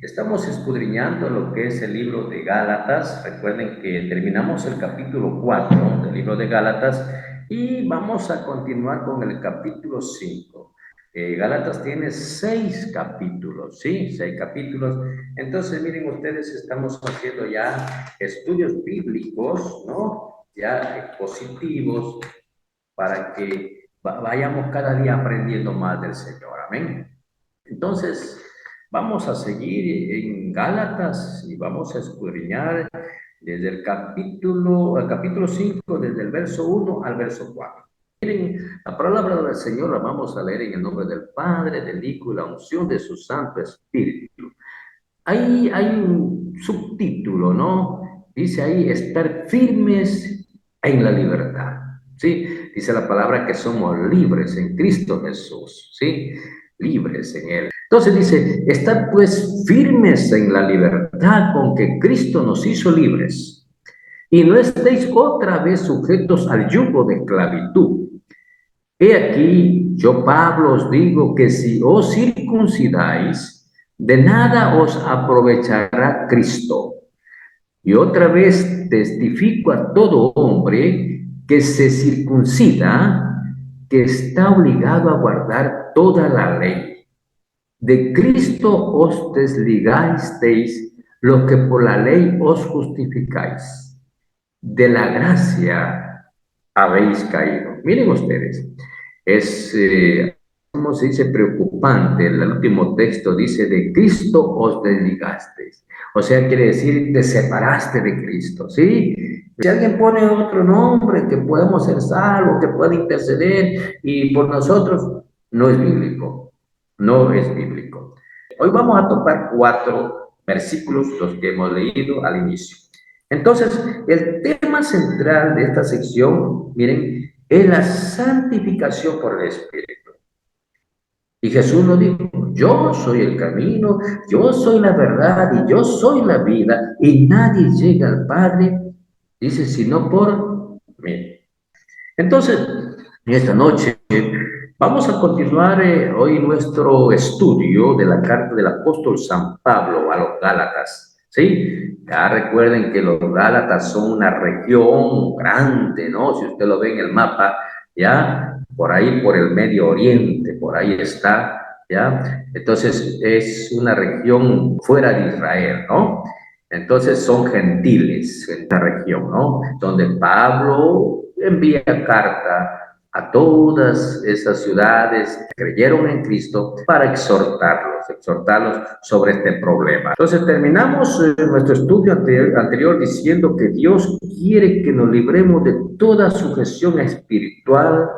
Estamos escudriñando lo que es el libro de Gálatas. Recuerden que terminamos el capítulo 4 del libro de Gálatas y vamos a continuar con el capítulo 5. Gálatas tiene 6 capítulos, ¿sí? 6 capítulos. Entonces, miren ustedes, estamos haciendo ya estudios bíblicos, ¿no? Ya expositivos para que vayamos cada día aprendiendo más del Señor. Amén. Entonces, vamos a seguir en Gálatas y vamos a escudriñar desde el capítulo 5 desde el verso 1 al verso 4. Miren, la palabra del Señor la vamos a leer en el nombre del Padre, del Hijo y la unción de su Santo Espíritu. Hay un subtítulo, ¿no? Dice ahí, estar firmes en la libertad, ¿sí? Dice la palabra que somos libres en Cristo Jesús, ¿sí? Libres en Él. Entonces dice, estar pues firmes en la libertad con que Cristo nos hizo libres y no estéis otra vez sujetos al yugo de esclavitud. He aquí, yo Pablo os digo que si os circuncidáis, de nada os aprovechará Cristo. Y otra vez testifico a todo hombre que se circuncida, que está obligado a guardar toda la ley. De Cristo os desligasteis lo que por la ley os justificáis. De la gracia habéis caído. Miren ustedes, es, ¿cómo se dice? Preocupante. El último texto dice, de Cristo os desligasteis. O sea, quiere decir, te separaste de Cristo, ¿sí? Si alguien pone otro nombre que podemos ser salvos, que puede interceder y por nosotros, no es bíblico. No es bíblico. Hoy vamos a topar 4 versículos, los que hemos leído al inicio. Entonces, el tema central de esta sección, miren, es la santificación por el Espíritu. Y Jesús lo dijo, yo soy el camino, yo soy la verdad y yo soy la vida, y nadie llega al Padre, dice, sino por mí. Entonces, en esta noche vamos a continuar hoy nuestro estudio de la carta del apóstol San Pablo a los Gálatas. ¿Sí? Ya recuerden que los Gálatas son una región grande, ¿no? Si usted lo ve en el mapa, ya por ahí, por el Medio Oriente, por ahí está, ¿ya? Entonces es una región fuera de Israel, ¿no? Entonces son gentiles en esta región, ¿no? Donde Pablo envía carta a todas esas ciudades que creyeron en Cristo para exhortarlos sobre este problema. Entonces terminamos nuestro estudio anterior diciendo que Dios quiere que nos libremos de toda sujeción espiritual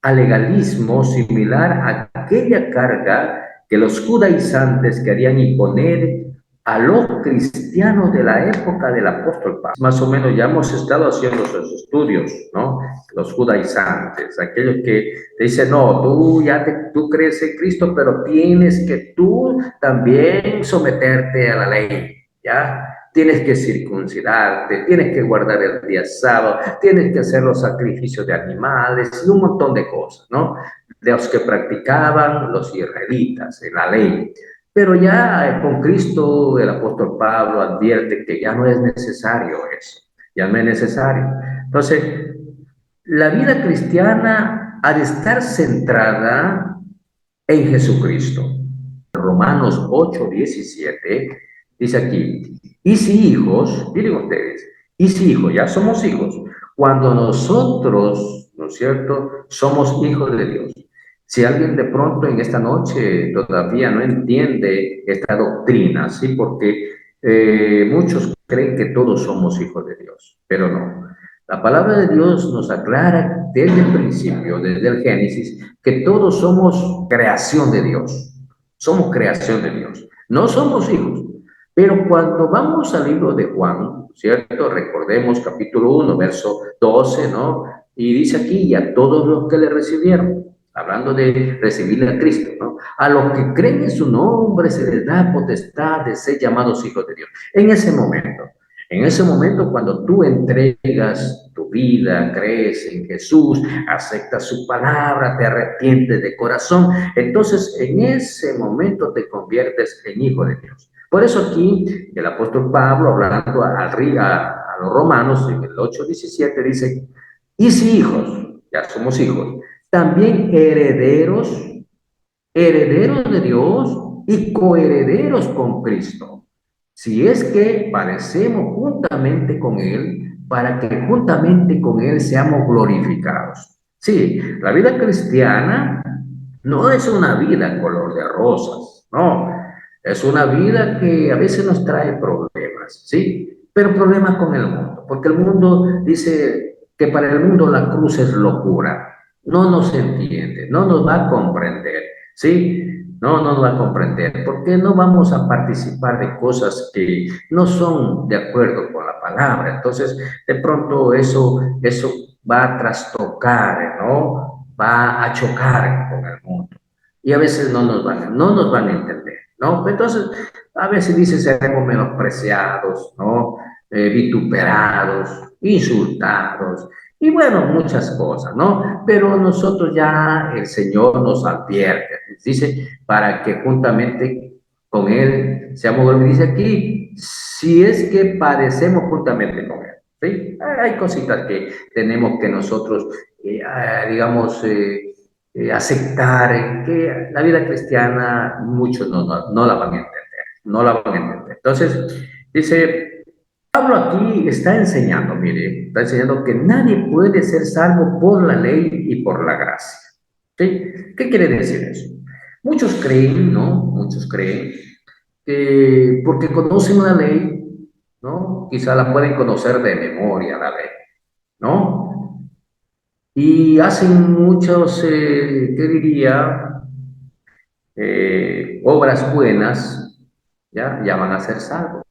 al legalismo similar a aquella carga que los judaizantes querían imponer a los cristianos de la época del apóstol Pablo. Más o menos ya hemos estado haciendo esos estudios, ¿no? Los judaizantes, aquellos que te dicen, no, tú crees en Cristo, pero tienes que tú también someterte a la ley, ¿ya? Tienes que circuncidarte, tienes que guardar el día sábado, tienes que hacer los sacrificios de animales y un montón de cosas, ¿no? De los que practicaban los israelitas en la ley. Pero ya con Cristo el apóstol Pablo advierte que ya no es necesario eso, ya no es necesario. Entonces, la vida cristiana ha de estar centrada en Jesucristo. Romanos 8:17 dice aquí, y si hijos, miren ustedes, y si hijos, ya somos hijos, cuando nosotros, ¿no es cierto?, somos hijos de Dios. Si alguien de pronto en esta noche todavía no entiende esta doctrina, ¿sí? Porque muchos creen que todos somos hijos de Dios, pero no. La palabra de Dios nos aclara desde el principio, desde el Génesis, que todos somos creación de Dios. Somos creación de Dios. No somos hijos. Pero cuando vamos al libro de Juan, ¿cierto? Recordemos capítulo 1, verso 12, ¿no? Y dice aquí, y a todos los que le recibieron, hablando de recibirle a Cristo, ¿no? A los que creen en su nombre se les da potestad de ser llamados hijos de Dios. En ese momento cuando tú entregas tu vida, crees en Jesús, aceptas su palabra, te arrepientes de corazón, entonces en ese momento te conviertes en hijo de Dios. Por eso aquí el apóstol Pablo, hablando a los romanos en el 8:17, dice, y si hijos, ya somos hijos, también herederos, herederos de Dios y coherederos con Cristo. Si es que padecemos juntamente con Él, para que juntamente con Él seamos glorificados. Sí, la vida cristiana no es una vida color de rosas, no, es una vida que a veces nos trae problemas, ¿sí? Pero problemas con el mundo, porque el mundo dice que para el mundo la cruz es locura, no nos entiende, no nos va a comprender, ¿sí? No nos va a comprender, porque no vamos a participar de cosas que no son de acuerdo con la palabra. Entonces, de pronto eso va a trastocar, ¿no? Va a chocar con el mundo. Y a veces no nos van a entender, ¿no? Entonces, a veces dice seremos menospreciados, ¿no? Vituperados, insultados, y bueno, muchas cosas, ¿no? Pero nosotros ya el Señor nos advierte, dice, para que juntamente con Él seamos, dice aquí, si es que padecemos juntamente con Él, ¿sí? Hay cositas que tenemos que nosotros, digamos, aceptar, que la vida cristiana muchos no la van a entender, no la van a entender. Entonces, dice, Pablo aquí está enseñando, mire, está enseñando que nadie puede ser salvo por la ley y por la gracia. ¿Sí? ¿Qué quiere decir eso? Muchos creen, ¿no? Muchos creen que porque conocen la ley, ¿no? Quizá la pueden conocer de memoria, la ley, ¿no? Y hacen muchos, ¿qué diría? Obras buenas, ¿ya van a ser salvos.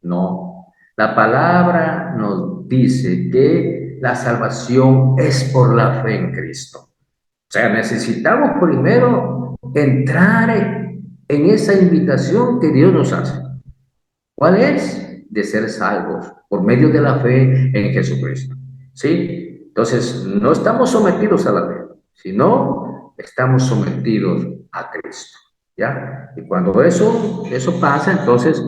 No, la palabra nos dice que la salvación es por la fe en Cristo. O sea, necesitamos primero entrar en esa invitación que Dios nos hace. ¿Cuál es? De ser salvos por medio de la fe en Jesucristo. ¿Sí? Entonces, no estamos sometidos a la ley, sino estamos sometidos a Cristo. ¿Ya? Y cuando eso pasa, entonces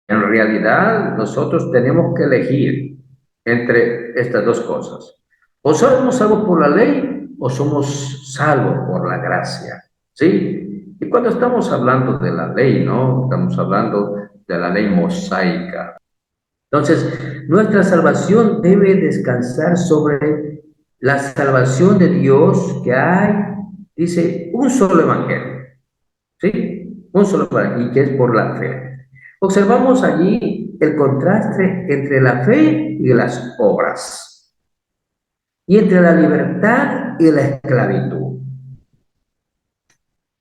en realidad, nosotros tenemos que elegir entre estas dos cosas. O somos salvos por la ley o somos salvos por la gracia. ¿Sí? Y cuando estamos hablando de la ley, ¿no? Estamos hablando de la ley mosaica. Entonces, nuestra salvación debe descansar sobre la salvación de Dios que hay, dice, un solo evangelio. ¿Sí? Un solo evangelio, y que es por la fe. Observamos allí el contraste entre la fe y las obras, y entre la libertad y la esclavitud.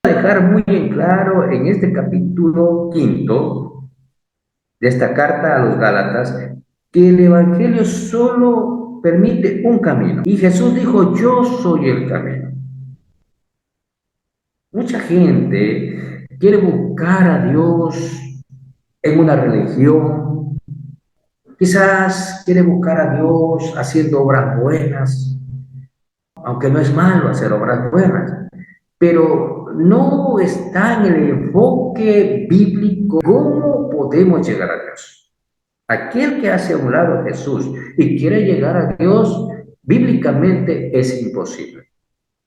Dejar muy en claro en este capítulo 5 de esta carta a los Gálatas que el Evangelio solo permite un camino. Y Jesús dijo, yo soy el camino. Mucha gente quiere buscar a Dios en una religión, quizás quiere buscar a Dios haciendo obras buenas, aunque no es malo hacer obras buenas, pero no está en el enfoque bíblico cómo podemos llegar a Dios. Aquel que hace a un lado a Jesús y quiere llegar a Dios, bíblicamente es imposible.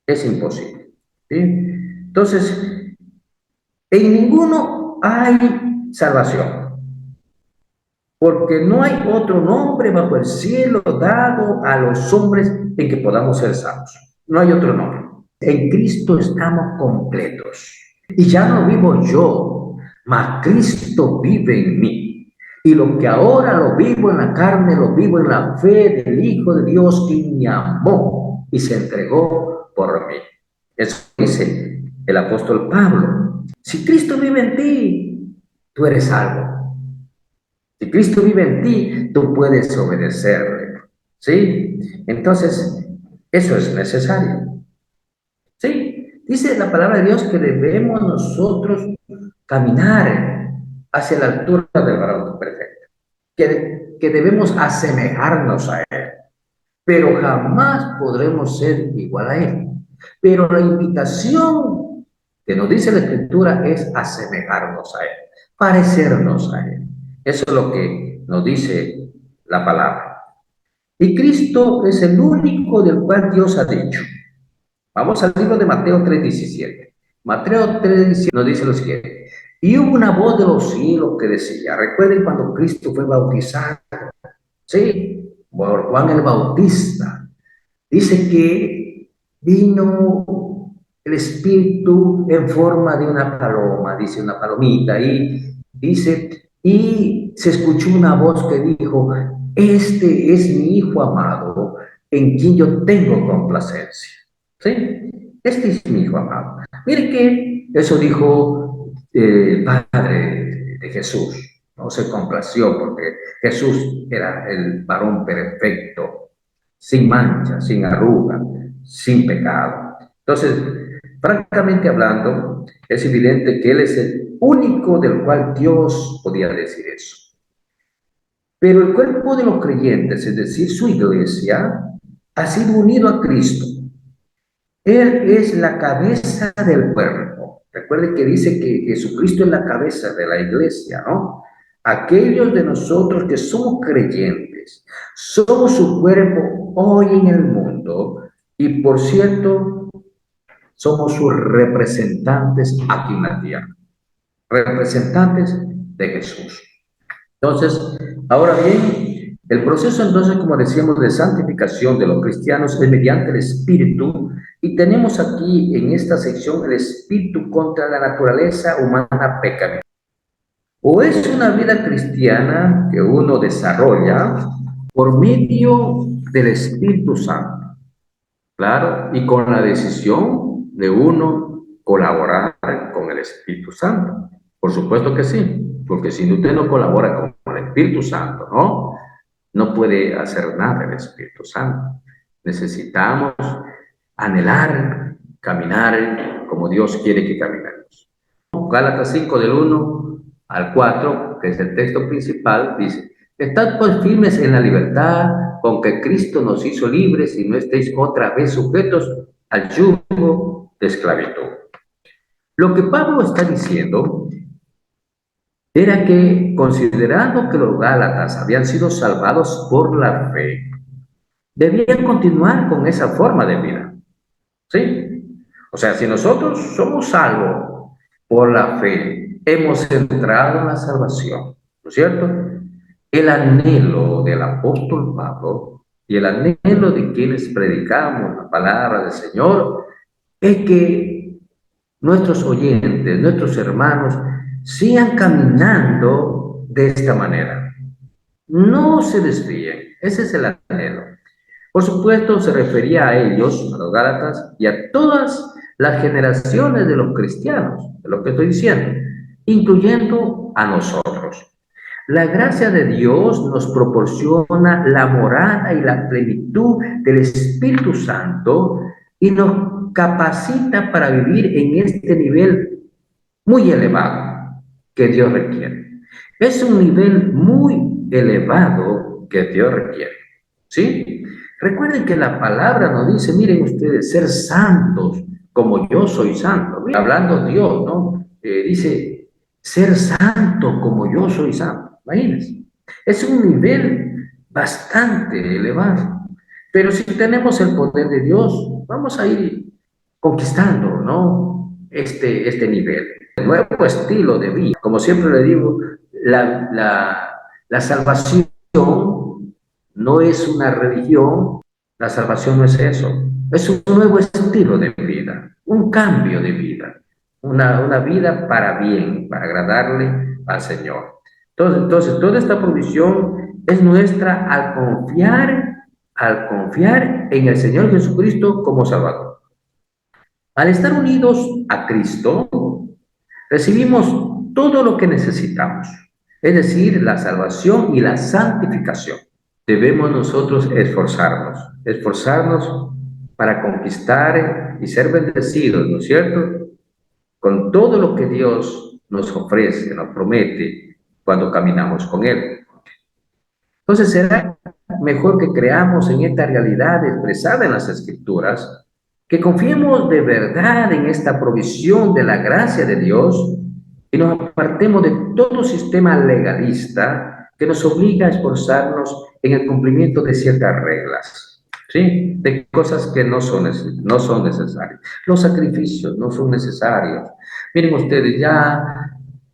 Es imposible. ¿Sí? Entonces, en ninguno hay salvación, porque no hay otro nombre bajo el cielo dado a los hombres en que podamos ser salvos. No hay otro nombre. En Cristo estamos completos. Y ya no vivo yo, mas Cristo vive en mí. Y lo que ahora lo vivo en la carne, lo vivo en la fe del Hijo de Dios que me amó y se entregó por mí. Eso dice el apóstol Pablo. Si Cristo vive en ti, tú eres salvo. Si Cristo vive en ti, tú puedes obedecerle. ¿Sí? Entonces, eso es necesario. ¿Sí? Dice la palabra de Dios que debemos nosotros caminar hacia la altura del varón perfecto. Que debemos asemejarnos a Él. Pero jamás podremos ser igual a Él. Pero la invitación que nos dice la Escritura es asemejarnos a Él. parecernos a Él. Eso es lo que nos dice la palabra. Y Cristo es el único del cual Dios ha dicho. Vamos al libro de Mateo 3:17. Mateo 3:17 nos dice lo siguiente. Y hubo una voz de los cielos que decía, recuerden cuando Cristo fue bautizado, ¿sí? Por Juan el Bautista. Dice que vino el Espíritu en forma de una paloma, dice una palomita, y dice, y se escuchó una voz que dijo, este es mi Hijo amado, en quien yo tengo complacencia. ¿Sí? Este es mi Hijo amado. Mire que eso dijo el Padre de Jesús. No se complació porque Jesús era el varón perfecto, sin mancha, sin arruga, sin pecado. Entonces, francamente hablando, es evidente que Él es el único del cual Dios podía decir eso. Pero el cuerpo de los creyentes, es decir, su iglesia, ha sido unido a Cristo. Él es la cabeza del cuerpo. Recuerde que dice que Jesucristo es la cabeza de la iglesia, ¿no? Aquellos de nosotros que somos creyentes, somos su cuerpo hoy en el mundo y, por cierto, somos sus representantes aquí en la tierra, representantes de Jesús. Entonces, ahora bien, el proceso entonces, como decíamos, de santificación de los cristianos es mediante el Espíritu, y tenemos aquí en esta sección el Espíritu contra la naturaleza humana pecaminosa. O es una vida cristiana que uno desarrolla por medio del Espíritu Santo, claro, y con la decisión de uno colaborar con el Espíritu Santo. Por supuesto que sí, porque si usted no colabora con el Espíritu Santo, no puede hacer nada el Espíritu Santo. Necesitamos anhelar, caminar como Dios quiere que caminemos. Gálatas 5 del 1 al 4, que es el texto principal, dice, estad pues firmes en la libertad con que Cristo nos hizo libres y no estéis otra vez sujetos al yugo de esclavitud. Lo que Pablo está diciendo era que, considerando que los gálatas habían sido salvados por la fe, debían continuar con esa forma de vida. ¿Sí? O sea, si nosotros somos salvos por la fe, hemos entrado en la salvación, ¿no es cierto? El anhelo del apóstol Pablo y el anhelo de quienes predicamos la palabra del Señor es que nuestros oyentes, nuestros hermanos, sigan caminando de esta manera. No se desvíen. Ese es el anhelo. Por supuesto, se refería a ellos, a los Gálatas, y a todas las generaciones de los cristianos, de lo que estoy diciendo, incluyendo a nosotros. La gracia de Dios nos proporciona la morada y la plenitud del Espíritu Santo y nos capacita para vivir en este nivel muy elevado que Dios requiere. Es un nivel muy elevado que Dios requiere. ¿Sí? Recuerden que la palabra nos dice, miren ustedes, ser santos como yo soy santo. Hablando Dios, ¿no? Dice, ser santo como yo soy santo. Imagínense. Es un nivel bastante elevado. Pero si tenemos el poder de Dios, vamos a ir conquistando, ¿no? Este nivel. El nuevo estilo de vida. Como siempre le digo, la salvación no es una religión, la salvación no es eso, es un nuevo estilo de vida, un cambio de vida, una vida para bien, para agradarle al Señor. Entonces, toda esta provisión es nuestra al confiar en el Señor Jesucristo como Salvador. Al estar unidos a Cristo, recibimos todo lo que necesitamos, es decir, la salvación y la santificación. Debemos nosotros esforzarnos para conquistar y ser bendecidos, ¿no es cierto? Con todo lo que Dios nos ofrece, nos promete cuando caminamos con Él. Entonces, será mejor que creamos en esta realidad expresada en las Escrituras, que confiemos de verdad en esta provisión de la gracia de Dios y nos apartemos de todo sistema legalista que nos obliga a esforzarnos en el cumplimiento de ciertas reglas, ¿sí? De cosas que no son necesarias. Los sacrificios no son necesarios. Miren ustedes, ya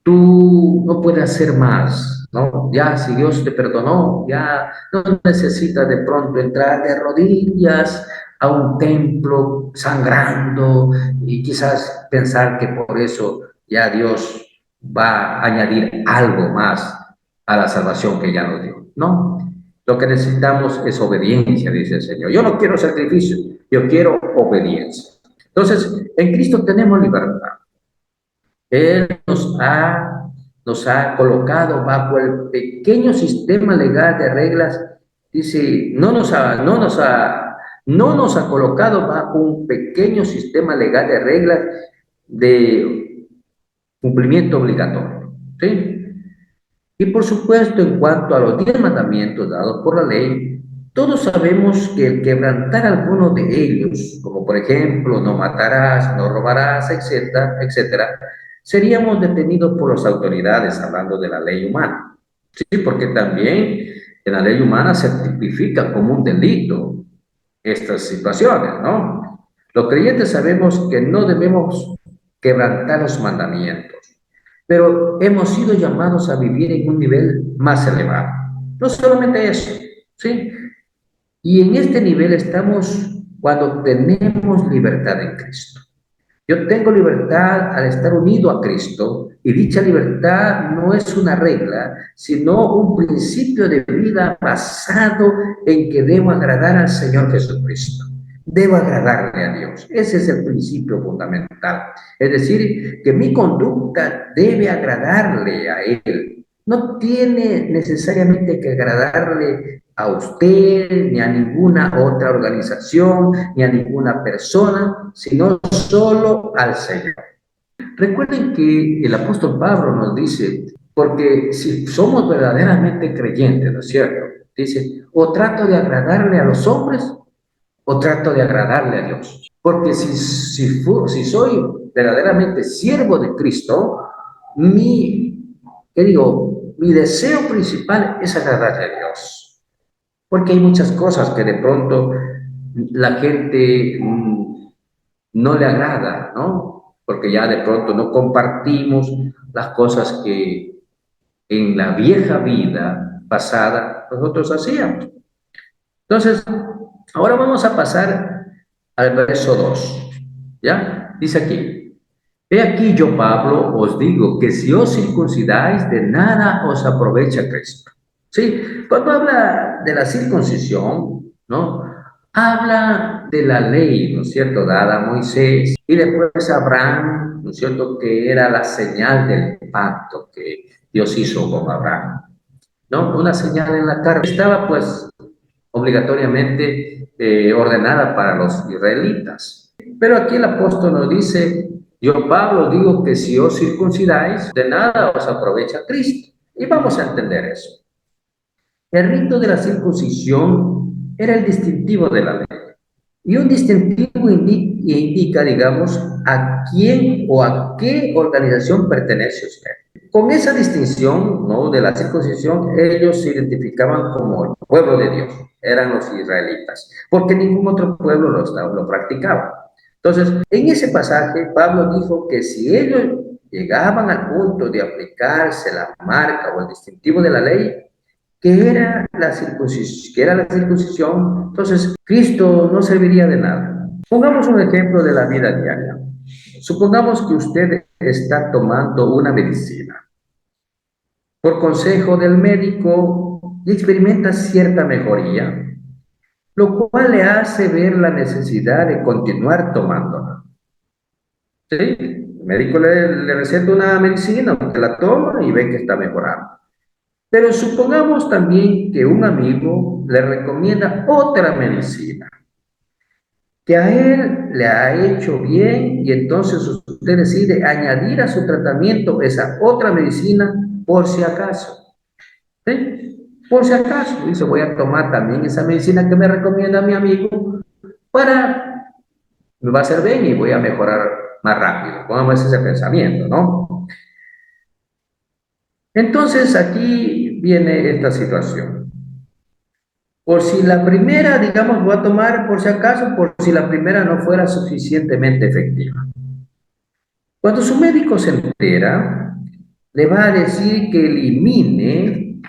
tú no puedes hacer más, ¿no? Ya si Dios te perdonó, ya no necesitas de pronto entrar de rodillas a un templo sangrando y quizás pensar que por eso ya Dios va a añadir algo más a la salvación que ya nos dio. No, lo que necesitamos es obediencia, dice el Señor. Yo no quiero sacrificio, yo quiero obediencia. Entonces, en Cristo tenemos libertad. Él nos ha colocado bajo el pequeño sistema legal de reglas. Dice, no nos ha colocado bajo un pequeño sistema legal de reglas de cumplimiento obligatorio, ¿sí? Y por supuesto, en cuanto a los 10 mandamientos dados por la ley, todos sabemos que el quebrantar alguno de ellos, como por ejemplo, no matarás, no robarás, etcétera, etcétera, seríamos detenidos por las autoridades, hablando de la ley humana. Sí, porque también en la ley humana se tipifica como un delito estas situaciones, ¿no? Los creyentes sabemos que no debemos quebrantar los mandamientos, pero hemos sido llamados a vivir en un nivel más elevado. No solamente eso, ¿sí? Y en este nivel estamos cuando tenemos libertad en Cristo. Yo tengo libertad al estar unido a Cristo y dicha libertad no es una regla, sino un principio de vida basado en que debo agradar al Señor Jesucristo. Debo agradarle a Dios. Ese es el principio fundamental. Es decir, que mi conducta debe agradarle a Él. No tiene necesariamente que agradarle a usted, ni a ninguna otra organización, ni a ninguna persona, sino solo al Señor. Recuerden que el apóstol Pablo nos dice, porque si somos verdaderamente creyentes, ¿no es cierto? Dice, o trato de agradarle a los hombres, o trato de agradarle a Dios. Porque si soy verdaderamente siervo de Cristo, mi deseo principal es agradarle a Dios. Porque hay muchas cosas que de pronto la gente no le agrada, ¿no? Porque ya de pronto no compartimos las cosas que en la vieja vida pasada nosotros hacíamos. Entonces, ahora vamos a pasar al verso 2, ¿ya? Dice aquí, he aquí yo, Pablo, os digo que si os circuncidáis, de nada os aprovecha Cristo. ¿Sí? Cuando habla de la circuncisión, ¿no? Habla de la ley, ¿no es cierto?, dada a Moisés, y después Abraham, ¿no es cierto?, que era la señal del pacto que Dios hizo con Abraham, ¿no? Una señal en la carne. Estaba, pues, obligatoriamente ordenada para los israelitas. Pero aquí el apóstol nos dice, yo Pablo digo que si os circuncidáis, de nada os aprovecha Cristo. Y vamos a entender eso. El rito de la circuncisión era el distintivo de la ley. Y un distintivo indica, digamos, a quién o a qué organización pertenece usted. Con esa distinción, ¿no?, de la circuncisión, ellos se identificaban como el pueblo de Dios, eran los israelitas, porque ningún otro pueblo lo practicaba. Entonces, en ese pasaje, Pablo dijo que si ellos llegaban al punto de aplicarse la marca o el distintivo de la ley, que era la circuncisión, entonces Cristo no serviría de nada. Pongamos un ejemplo de la vida diaria. Supongamos que usted está tomando una medicina. Por consejo del médico y experimenta cierta mejoría, lo cual le hace ver la necesidad de continuar tomándola. ¿Sí? El médico le receta una medicina, usted la toma y ve que está mejorando. Pero supongamos también que un amigo le recomienda otra medicina que a él le ha hecho bien y entonces usted decide añadir a su tratamiento esa otra medicina por si acaso. ¿Sí? Por si acaso, dice, voy a tomar también esa medicina que me recomienda mi amigo me va a hacer bien y voy a mejorar más rápido. Pongamos ese pensamiento, ¿no? Entonces aquí viene esta situación. Por si la primera, digamos, voy a tomar por si acaso, por si la primera no fuera suficientemente efectiva. Cuando su médico se entera, le va a decir que elimine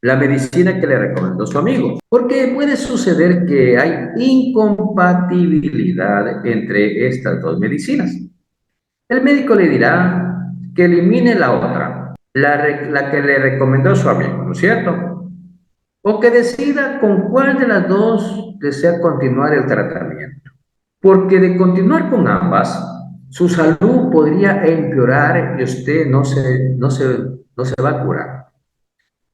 la medicina que le recomendó su amigo, porque puede suceder que hay incompatibilidad entre estas dos medicinas. El médico le dirá que elimine la otra, la que le recomendó su amigo, ¿no es cierto? O que decida con cuál de las dos desea continuar el tratamiento. Porque de continuar con ambas, su salud podría empeorar y usted no se va a curar.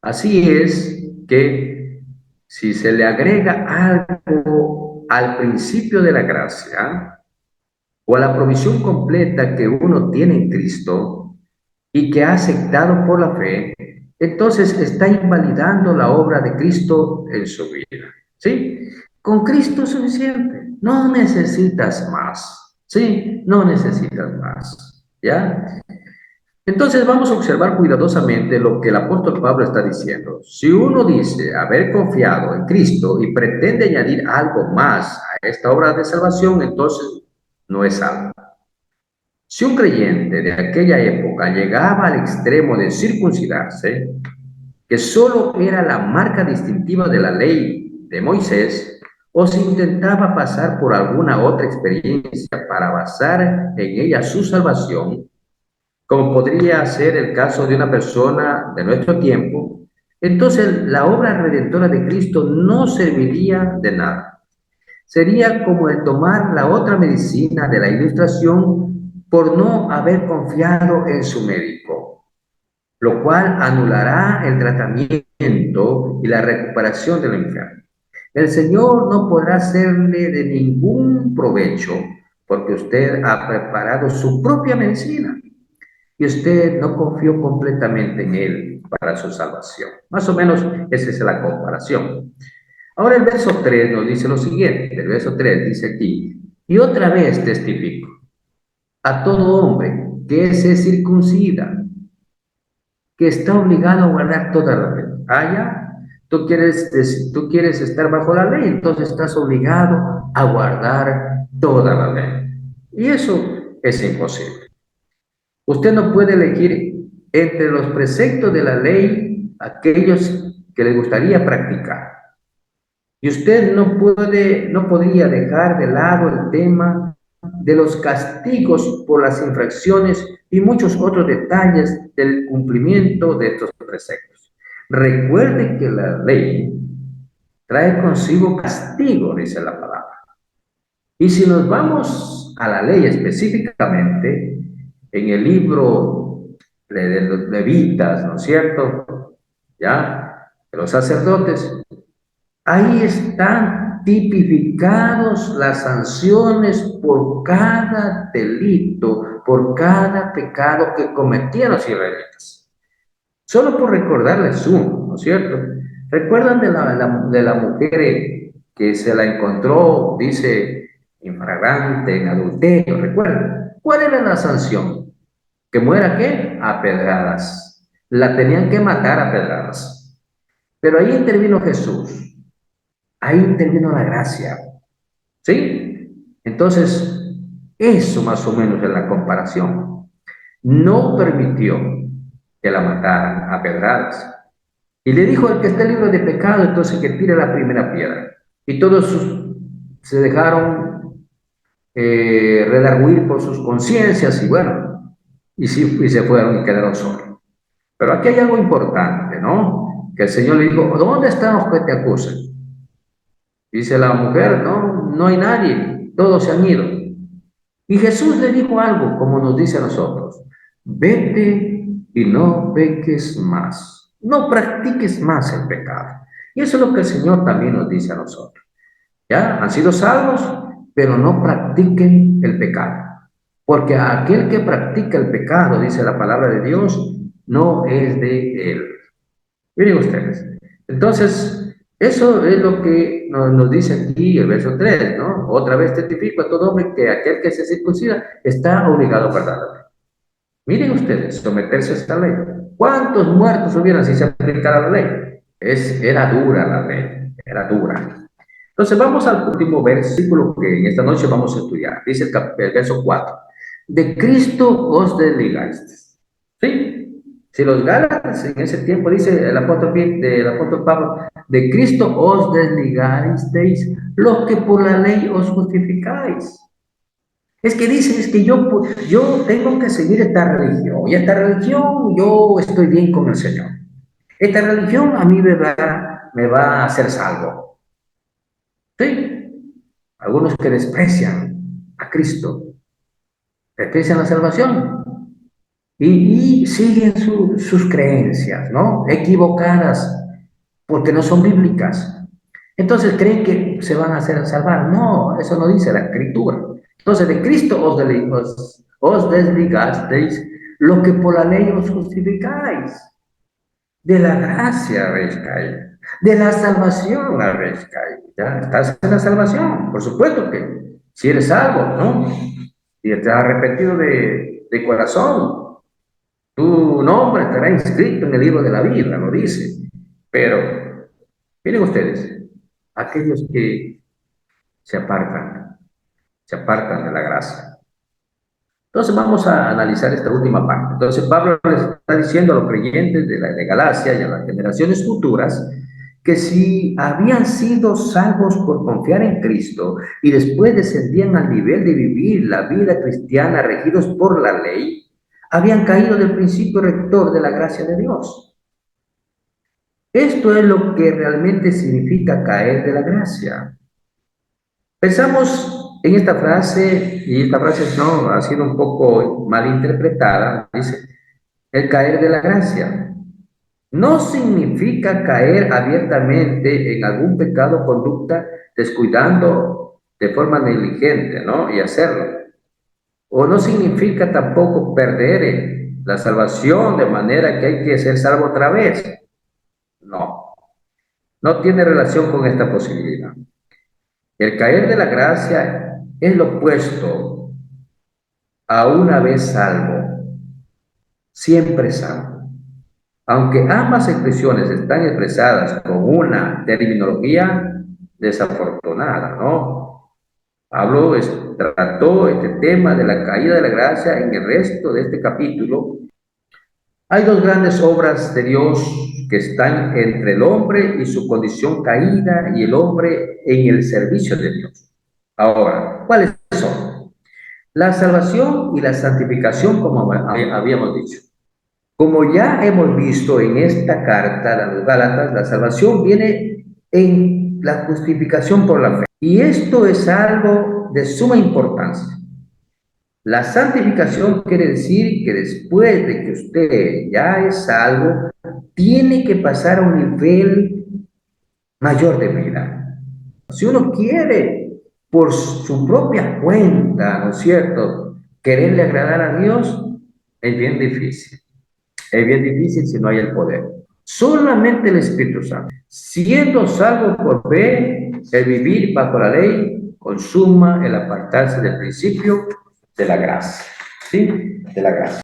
Así es que si se le agrega algo al principio de la gracia o a la provisión completa que uno tiene en Cristo y que ha aceptado por la fe, entonces está invalidando la obra de Cristo en su vida. ¿Sí? Con Cristo es suficiente. No necesitas más. ¿Sí? No necesitas más. ¿Ya? Entonces vamos a observar cuidadosamente lo que el apóstol Pablo está diciendo. Si uno dice haber confiado en Cristo y pretende añadir algo más a esta obra de salvación, entonces no es salvo. Si un creyente de aquella época llegaba al extremo de circuncidarse, que solo era la marca distintiva de la ley de Moisés, o si intentaba pasar por alguna otra experiencia para basar en ella su salvación, como podría ser el caso de una persona de nuestro tiempo, entonces la obra redentora de Cristo no serviría de nada. Sería como el tomar la otra medicina de la ilustración por no haber confiado en su médico, lo cual anulará el tratamiento y la recuperación del enfermo. El Señor no podrá hacerle de ningún provecho porque usted ha preparado su propia medicina y usted no confió completamente en Él para su salvación. Más o menos esa es la comparación. Ahora el verso 3 nos dice lo siguiente, el verso 3 dice aquí, y otra vez testifico a todo hombre que se circuncida, que está obligado a guardar toda la ley. Ah, ya, tú quieres estar bajo la ley, entonces estás obligado a guardar toda la ley. Y eso es imposible. Usted no puede elegir entre los preceptos de la ley aquellos que le gustaría practicar. Y usted no podría dejar de lado el tema de los castigos por las infracciones y muchos otros detalles del cumplimiento de estos preceptos. Recuerde que la ley trae consigo castigo, dice la palabra. Y si nos vamos a la ley específicamente, en el libro de los levitas, ¿no es cierto? ¿Ya? De los sacerdotes, ahí están tipificados las sanciones por cada delito, por cada pecado que cometían los israelitas. Solo por recordarles uno, ¿no es cierto? ¿Recuerdan de la mujer que se la encontró, dice, infragante, en adulterio? ¿Recuerdan? ¿Cuál era la sanción? ¿Que muera qué? A pedradas. La tenían que matar a pedradas. Pero ahí intervino Jesús. Ahí intervino la gracia. ¿Sí? Entonces, eso más o menos es la comparación. No permitió que la mataran a pedradas. Y le dijo al que esté libre de pecado, entonces que tire la primera piedra. Y todos se dejaron redarguir por sus conciencias y bueno, y, sí, y se fueron y quedaron solos. Pero aquí hay algo importante, ¿no? Que el Señor le dijo, ¿dónde están los que te acusan? Dice la mujer, no, no hay nadie, todos se han ido. Y Jesús le dijo algo, como nos dice a nosotros, vete y no peques más, no practiques más el pecado. Y eso es lo que el Señor también nos dice a nosotros. ¿Ya? Han sido salvos, pero no practiquen el pecado. Porque aquel que practica el pecado, dice la palabra de Dios, no es de él. Miren ustedes. Entonces, eso es lo que nos dice aquí el verso 3, ¿no? Otra vez testifico a todo hombre que aquel que se circuncida está obligado a guardar la ley. Miren ustedes, someterse a esta ley. ¿Cuántos muertos hubieran si se aplicara la ley? Era dura la ley, era dura. Entonces vamos al último versículo que en esta noche vamos a estudiar. Dice el verso 4. De Cristo os desligasteis. ¿Sí? Si los Gálatas en ese tiempo, dice el apóstol Pablo, de Cristo os desligasteis, los que por la ley os justificáis. Es que dicen, es que yo tengo que seguir esta religión, y esta religión yo estoy bien con el Señor. Esta religión a mí me va a hacer salvo. ¿Sí? Algunos que desprecian a Cristo, desprecian la salvación y siguen sus creencias, ¿no? Equivocadas, porque no son bíblicas. Entonces creen que se van a hacer salvar. No, eso no dice la Escritura. Entonces de Cristo os desligasteis, lo que por la ley os justificáis. De la gracia habéis caído. De la salvación habéis caído. Ya estás en la salvación. Por supuesto que si eres salvo, ¿no? Y te has arrepentido de corazón, tu nombre estará inscrito en el libro de la vida, lo dice. Pero, miren ustedes, aquellos que se apartan de la gracia. Entonces vamos a analizar esta última parte. Entonces Pablo les está diciendo a los creyentes de Galacia y a las generaciones futuras que si habían sido salvos por confiar en Cristo y después descendían al nivel de vivir la vida cristiana regidos por la ley, habían caído del principio rector de la gracia de Dios. Esto es lo que realmente significa caer de la gracia. Pensamos en esta frase, y esta frase no ha sido un poco mal interpretada, dice, el caer de la gracia. No significa caer abiertamente en algún pecado o conducta descuidando de forma negligente, ¿no? Y hacerlo. O no significa tampoco perder la salvación de manera que hay que ser salvo otra vez. No, no tiene relación con esta posibilidad. El caer de la gracia es lo opuesto a una vez salvo, siempre salvo. Aunque ambas expresiones están expresadas con una terminología desafortunada, ¿no? Pablo trató este tema de la caída de la gracia en el resto de este capítulo. Hay dos grandes obras de Dios que están entre el hombre y su condición caída y el hombre en el servicio de Dios. Ahora, ¿cuáles son? La salvación y la santificación, como habíamos dicho. Como ya hemos visto en esta carta a los Gálatas, la salvación viene en la justificación por la fe. Y esto es algo de suma importancia. La santificación quiere decir que después de que usted ya es salvo, tiene que pasar a un nivel mayor de vida. Si uno quiere por su propia cuenta, ¿no es cierto?, quererle agradar a Dios, es bien difícil. Es bien difícil si no hay el poder. Solamente el Espíritu Santo. Siendo salvo por fe, el vivir bajo la ley consuma el apartarse del principio de la gracia. ¿Sí? De la gracia.